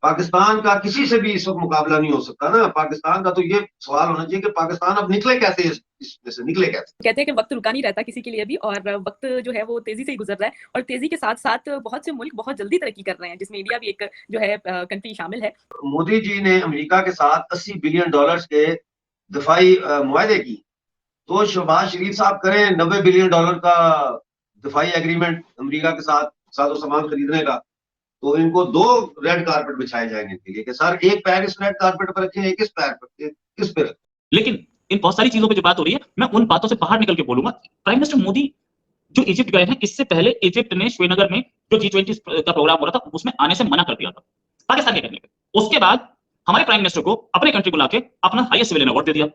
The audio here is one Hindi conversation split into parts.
पाकिस्तान का किसी से भी इस वक्त मुकाबला नहीं हो सकता ना। पाकिस्तान का तो ये सवाल होना चाहिए कि पाकिस्तान अब निकले कैसे, इसमें से निकले कैसे। कहते हैं कि वक्त रुका नहीं रहता किसी के लिए भी, और वक्त जो है वो तेजी से ही गुजर रहा है, और तेजी के साथ साथ बहुत से मुल्क बहुत जल्दी तरक्की कर रहे हैं, जिसमें इंडिया भी एक जो है कंट्री शामिल है। मोदी जी ने अमेरिका के साथ $80 बिलियन के दफाई मुआहदे की, तो शहबाज शरीफ साहब करें $90 बिलियन का दफाई एग्रीमेंट अमेरिका के साथ साजो सामान खरीदने का, तो इनको दो रेड कारपेट बिछाए जाएंगे इनके लिए कि सर एक पैर इस रेड कारपेट पर रखें, एक इस पैर पर, किस पे रखें। लेकिन इन बहुत सारी चीजों पे जो बात हो रही है, मैं उन बातों से बाहर निकल के बोलूंगा। प्राइम मिनिस्टर मोदी जो इजिप्ट गए हैं, इससे पहले इजिप्ट ने श्रीनगर में जो G20 का प्रोग्राम हो रहा था उसमें आने से मना कर दिया था पाकिस्तान के कहने पे। उसके बाद हमारे प्राइम मिनिस्टर को अपने कंट्री को लाके अपना हाईएस्ट सिविलियन अवार्ड दे दिया।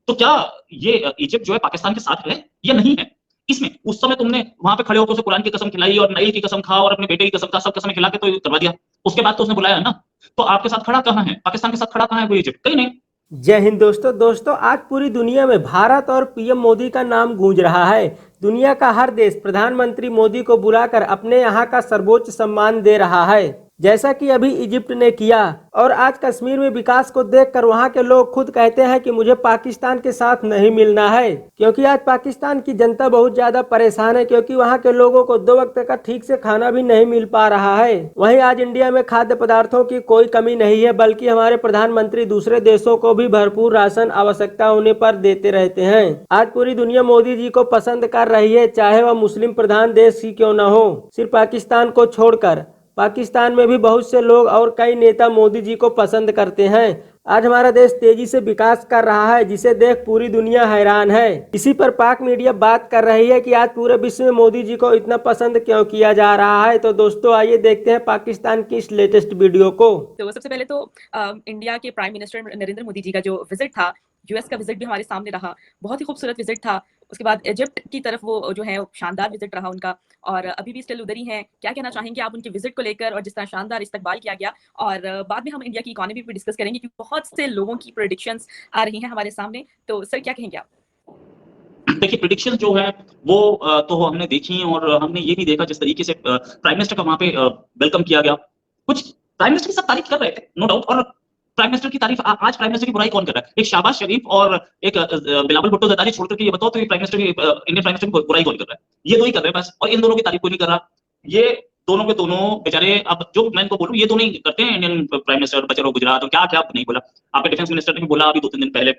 तो क्या ये इजिप्ट जो है पाकिस्तान के साथ है या नहीं है? इसमें उस समय तुमने वहां पे खड़े होकर उसे कुरान की कसम खिलाई और नाइल की कसम खा और अपने बेटे की कसम खा, सब कसम खिला के तो करवा दिया। उसके बाद तो उसने बुलाया ना, तो आपके साथ खड़ा कहां है? पाकिस्तान के साथ खड़ा कहां है वो इजिप्ट? कहीं नहीं। जय हिंद दोस्तों, आज पूरी दुनिया में भारत और पीएम मोदी का नाम गूंज रहा है। दुनिया का हर देश प्रधानमंत्री मोदी को बुलाकर अपने यहाँ का सर्वोच्च सम्मान दे रहा है, जैसा कि अभी इजिप्ट ने किया। और आज कश्मीर में विकास को देखकर वहाँ के लोग खुद कहते हैं कि मुझे पाकिस्तान के साथ नहीं मिलना है, क्योंकि आज पाकिस्तान की जनता बहुत ज्यादा परेशान है, क्योंकि वहाँ के लोगों को 2 वक्त का ठीक से खाना भी नहीं मिल पा रहा है। वहीं आज इंडिया में खाद्य पदार्थों की कोई कमी नहीं है, बल्कि हमारे प्रधानमंत्री दूसरे देशों को भी भरपूर राशन आवश्यकता होने पर देते रहते हैं। आज पूरी दुनिया मोदी जी को पसंद कर रही है, चाहे वह मुस्लिम प्रधान देश ही क्यों न हो। सिर्फ पाकिस्तान को छोड़कर पाकिस्तान में भी बहुत से लोग और कई नेता मोदी जी को पसंद करते हैं। आज हमारा देश तेजी से विकास कर रहा है, जिसे देख पूरी दुनिया हैरान है। इसी पर पाक मीडिया बात कर रही है कि आज पूरे विश्व में मोदी जी को इतना पसंद क्यों किया जा रहा है। तो दोस्तों आइए देखते हैं पाकिस्तान की इस लेटेस्ट वीडियो को। तो सबसे पहले तो इंडिया के प्राइम मिनिस्टर नरेंद्र मोदी जी का जो विजिट था, यूएस का विजिट भी हमारे सामने रहा, बहुत ही खूबसूरत विजिट था। उसके बाद इजिप्ट की तरफ वो जो है शानदार विजिट रहा उनका, और अभी भी स्टिल उधर ही हैं। क्या कहना चाहेंगे आप उनके विजिट को लेकर, और जिस तरह शानदार इस्तकबाल किया गया? और बाद में हम इंडिया की इकोनॉमी भी डिस्कस करेंगे, क्योंकि बहुत से लोगों की प्रेडिक्शंस आ रही हैं हमारे सामने। तो सर क्या कहेंगे आप? देखिए, प्रेडिक्शन जो है वो तो हमने देखी, और हमने ये भी देखा जिस तरीके से प्राइम मिनिस्टर का वहां पे वेलकम किया गया। कुछ प्राइम मिनिस्टर की सब तारीफ कर रहे थे, नो डाउट। और प्राइम मिनिस्टर की तारीफ आज प्राइम मिनिस्टर की बुराई कौन कर रहा है? एक शाहबाज शरीफ और एक बिलावल भुट्टो जरदारी छोड़ करके ये बताओ तो ये प्राइम मिनिस्टर की इंडियन प्राइम मिनिस्टर की बुराई कौन कर रहा है? ये दो ही कर रहे हैं बस, और इन दोनों की तारीफ कोई नहीं कर रहा। ये दोनों के दोनों बेचारे, अब जो मैं इनको बोलूं, ये दोनों ही करते हैं इंडियन प्राइम मिनिस्टर, बचे रहो गुजरात, और क्या क्या नहीं बोला। आपके डिफेंस मिनिस्टर ने भी बोला अभी 2-3 दिन पहले।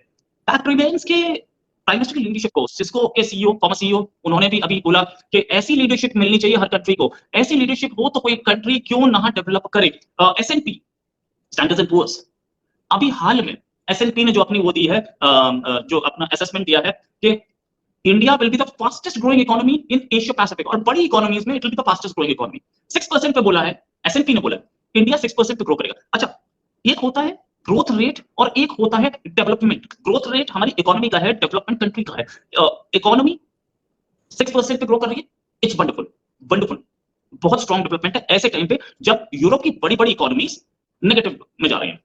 फैक्ट रिमेन्स के प्राइम मिनिस्टर की लीडरशिप को, सिस्को के सीईओ, फॉर्मर सीईओ, उन्होंने भी अभी बोला कि ऐसी लीडरशिप मिलनी चाहिए हर कंट्री को। ऐसी लीडरशिप हो तो कोई कंट्री क्यों ना डेवलप करे। एसएनपी, स्टैंडर्ड्स एंड पुअर्स, अभी हाल में एसएनपी ने जो अपनी वो दी है, जो अपना असेसमेंट दिया है कि India will be the fastest growing economy in Asia Pacific, और बड़ी इकोनॉमीज में it will be the fastest growing economy. 6% पे बोला है एसएनपी ने, बोला इंडिया 6% पे ग्रो करेगा। अच्छा, एक होता है ग्रोथ रेट और एक होता है डेवलपमेंट। ग्रोथ रेट हमारी इकोनॉमी का है, डेवलपमेंट कंट्री का है। इकोनॉमी 6% पे ग्रो कर रही है, इट्स वंडरफुल, वंडरफुल, बहुत स्ट्रॉन्ग डेवलपमेंट है ऐसे टाइम पे जब यूरोप की बड़ी बड़ी इकोनॉमीज नेगेटिव में जा रही हैं।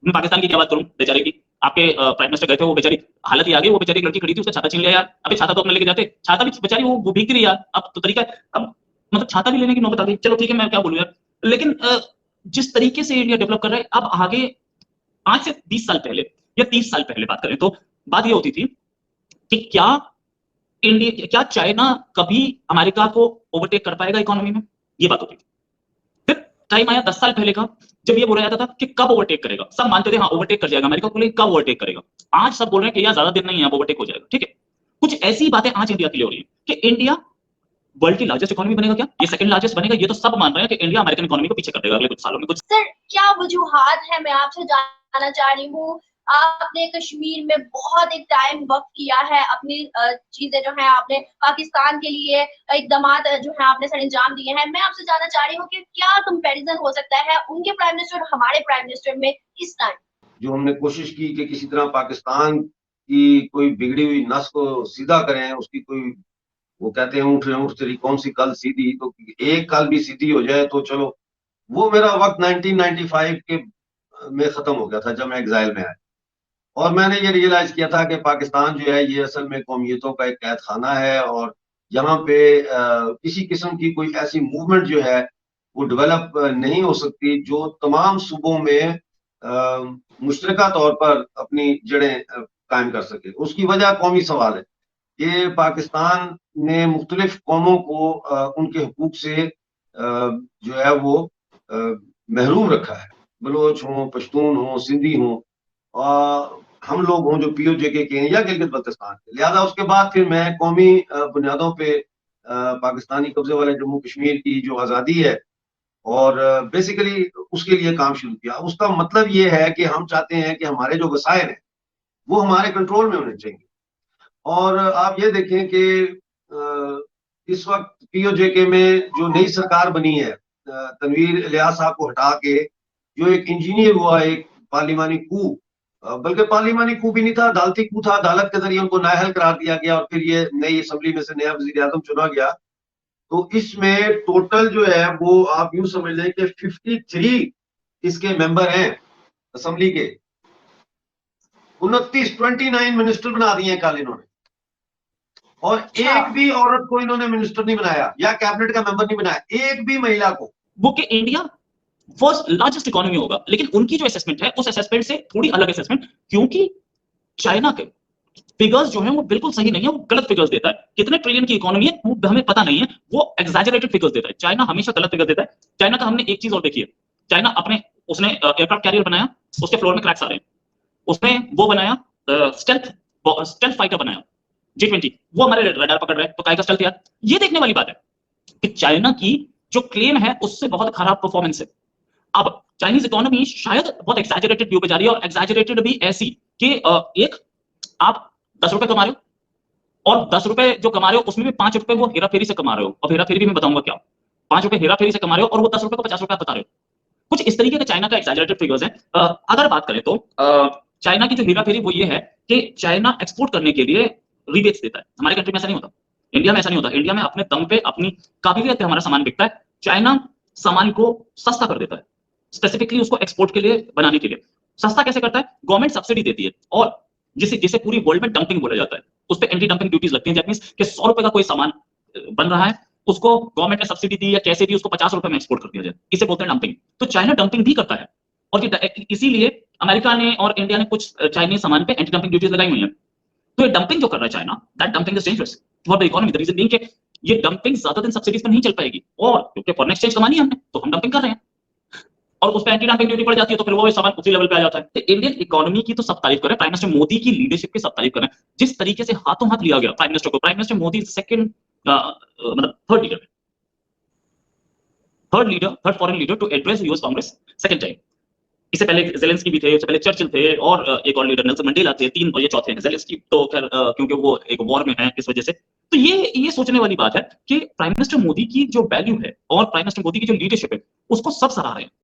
मैं पाकिस्तान की क्या बात करूं, बेचारे की। आपके प्राइम मिनिस्टर गए थे, वो बेचारी हालत ही आ गई। वो बेचारी लड़की खड़ी थी, उसका छाता छीन लिया यार। अभी छाता तो अपने लेके जाते, छाता भी बेचारी वो भीग रही यार। अब तो तरीका है, अब मतलब छाता भी लेने की नौबत आ गई। चलो ठीक है, मैं क्या बोलूं यार। लेकिन जिस तरीके से इंडिया डेवलप कर रहा है, अब आगे आज से 20 साल पहले या 30 साल पहले बात करें तो बात ये होती थी कि क्या इंडिया, क्या चाइना कभी अमेरिका को ओवरटेक कर पाएगा इकोनॉमी में, ये बात होती थी। फिर टाइम आया 10 साल पहले का, जब ये बोला जाता था कि कब ओवरटेक करेगा। सब मानते थे हाँ ओवरटेक कर जाएगा अमेरिका को, लेकिन कब ओवरटेक करेगा। आज सब बोल रहे हैं कि यार ज्यादा दिन नहीं है, ओवरटेक हो जाएगा। ठीक है, कुछ ऐसी बातें आज इंडिया के लिए हो रही है कि इंडिया वर्ल्ड की लार्जेस्ट इकोनॉमी बनेगा। क्या ये सेकंड लार्जेस्ट बनेगा? ये तो सब मान रहे हैं कि इंडिया अमेरिकन इकोनॉमी को पीछे कर देगा अगले कुछ सालों में। कुछ सर क्या वजूहात है, मैं आपसे जानना चाह रही हूँ। आपने कश्मीर में बहुत एक टाइम वक्त किया है, अपनी चीजें जो है आपने पाकिस्तान के लिए इकदामात जो है आपने सर अंजाम दिए हैं। मैं आपसे जानना चाह रही हूँ कि क्या कंपैरिजन हो सकता है उनके प्राइम मिनिस्टर और हमारे प्राइम मिनिस्टर में इस टाइम? जो हमने कोशिश की कि किसी तरह पाकिस्तान की कोई बिगड़ी हुई नस को सीधा करें, उसकी कोई, वो कहते हैं ऊँट ऊँट तेरी कौन सी कल सीधी, तो एक कल भी सीधी हो जाए तो चलो। वो मेरा वक्त 1995 के में खत्म हो गया था जब मैं एग्जाइल में आया, और मैंने ये रियलाइज किया था कि पाकिस्तान जो है ये असल में कौमियतों का एक कैद खाना है, और यहाँ पे किसी किस्म की कोई ऐसी मूवमेंट जो है वो डेवलप नहीं हो सकती जो तमाम सूबों में मुश्तरका तौर पर अपनी जड़ें कायम कर सके। उसकी वजह कौमी सवाल है कि पाकिस्तान ने मुख्तलिफ कौमों को उनके हुकूक से जो है वो महरूम रखा है। बलोच हों, पश्तून हों, सिंधी हों, और हम लोग हों जो POJK के हैं या गिलगित बल्तिस्तान के। लिहाजा उसके बाद फिर मैं कौमी बुनियादों पे पाकिस्तानी कब्जे वाले जम्मू कश्मीर की जो आज़ादी है और बेसिकली उसके लिए काम शुरू किया। उसका मतलब ये है कि हम चाहते हैं कि हमारे जो वसाइल हैं वो हमारे कंट्रोल में होने चाहिए। और आप ये देखें कि इस वक्त POJK में जो नई सरकार बनी है, तनवीर इलियास साहब को हटा के जो एक इंजीनियर हुआ, एक पार्लिमानी कू, बल्कि पार्लिमानी कू भी नहीं था, अदालती कू था, अदालत के जरिए उनको नाअहल करार दिया गया और फिर ये नई असेंबली में से नया वजीर आजम चुना गया। तो इसमें टोटल जो है वो आप यूं समझ लें कि 53 इसके मेंबर हैं असेंबली के। 29 मिनिस्टर बना दिए कल इन्होंने, और एक भी औरत को इन्होंने मिनिस्टर नहीं बनाया या कैबिनेट का मेंबर नहीं बनाया, एक भी महिला को। वो कि इंडिया फर्स्ट लार्जेस्ट इकोनॉमी होगा, लेकिन उनकी जो असेसमेंट है उस असेसमेंट से थोड़ी अलग असेसमेंट, क्योंकि चाइना के फिगर्स जो हैं वो बिल्कुल सही नहीं है, वो गलत फिगर्स देता है। कितने ट्रिलियन की इकोनॉमी है वो हमें पता नहीं है, वो एग्जैजरेटेड फिगर्स देता है। चाइना हमेशा गलत फिगर देता है। चाइना का हमने एक चीज और देखी है, चाइना उसने एयरक्राफ्ट कैरियर बनाया, उसके फ्लोर में क्रैक्स आ रहे हैं। उसने वो बनाया स्टेल्थ फाइटर बनाया J-20, वो हमारे रडार पकड़ रहे हैं, तो काय का स्टेल्थ यार। ये देखने वाली बात है कि चाइना की जो क्लेम है उससे बहुत खराब परफॉर्मेंस है। अब चाइनीज इकोनॉमी शायद बहुत एक्सैजरेटेड व्यू पे जा रही है, और एक्सैजरेटेड भी ऐसी कि एक आप 10 रुपए कमा रहे हो और 10 रुपए जो कमा रहे हो उसमें भी 5 रुपए वो हेरा फेरी से कमा रहे हो, और हेरा फेरी भी मैं बताऊंगा क्या। 5 रुपए हेरा फेरी से कमा रहे हो और वो 10 रुपए को 50 रुपए बता रहे हो। कुछ इस तरीके के चाइना का एक्सैजरेटेड फिगर्स है। अगर बात करें तो चाइना की जो हेरा फेरी वो ये है कि चाइना एक्सपोर्ट करने के लिए रिबेट्स देता है। हमारे कंट्री में ऐसा नहीं होता, इंडिया में ऐसा नहीं होता। इंडिया में अपने दम पे, अपनी काबिलियत पे हमारा सामान बिकता है। चाइना सामान को सस्ता कर देता है, स्पेसिफिकली उसको एक्सपोर्ट के लिए बनाने के लिए। सस्ता कैसे करता है? गवर्नमेंट सब्सिडी देती है, और जिसे पूरी वर्ल्ड में डंपिंग बोला जाता है, उस पर एंटी डंपिंग ड्यूटीज लगती है। दैट मींस कि 100 रुपए का कोई सामान बन रहा है, उसको गवर्नमेंट ने सब्सिडी दी या कैसे दी, उसको 50 रुपए में एक्सपोर्ट कर दिया जाए, इसे बोलते हैं डंपिंग। तो चाइना डंपिंग भी करता है, और इसीलिए अमेरिका ने और इंडिया ने कुछ चाइनीज सामान पे एंटी डंपिंग ड्यूटीज लगाई हुई है। तो ये डंपिंग जो कर रहा है China, that dumping is dangerous for the economy. The reason being कि ये डंपिंग ज्यादा दिन सब्सिडीज पर नहीं चल पाएगी, और क्योंकि फॉरेन एक्सचेंज कमानी है हमने, तो हम डंपिंग कर रहे हैं, और उस पर एंटी डंपिंग ड्यूटी पड़ जाती है, तो फिर वो सामान उसी लेवल पे आ जाता है। तो इंडियन इकोनॉमी की तो सब तारीफ करें, प्राइम मिनिस्टर मोदी की लीडरशिप की सब तारीफ करें। जिस तरीके से हाथों हाथ लिया गया प्राइम मिनिस्टर को, प्राइम मिनिस्टर मोदी सेकंड मतलब third foreign leader to address US Congress second time. इससे पहले जेलेंस्की भी थे, इससे पहले चर्चिल थे, और एक और लीडर नेल्सन मंडेला थे। 3 और ये चौथे हैं जेलेंस्की। तो खैर क्योंकि वो एक वॉर में है इस वजह से। तो ये सोचने वाली बात है कि प्राइम मिनिस्टर मोदी की जो वैल्यू है और प्राइम मिनिस्टर मोदी की जो लीडरशिप है उसको सब सराह रहे हैं।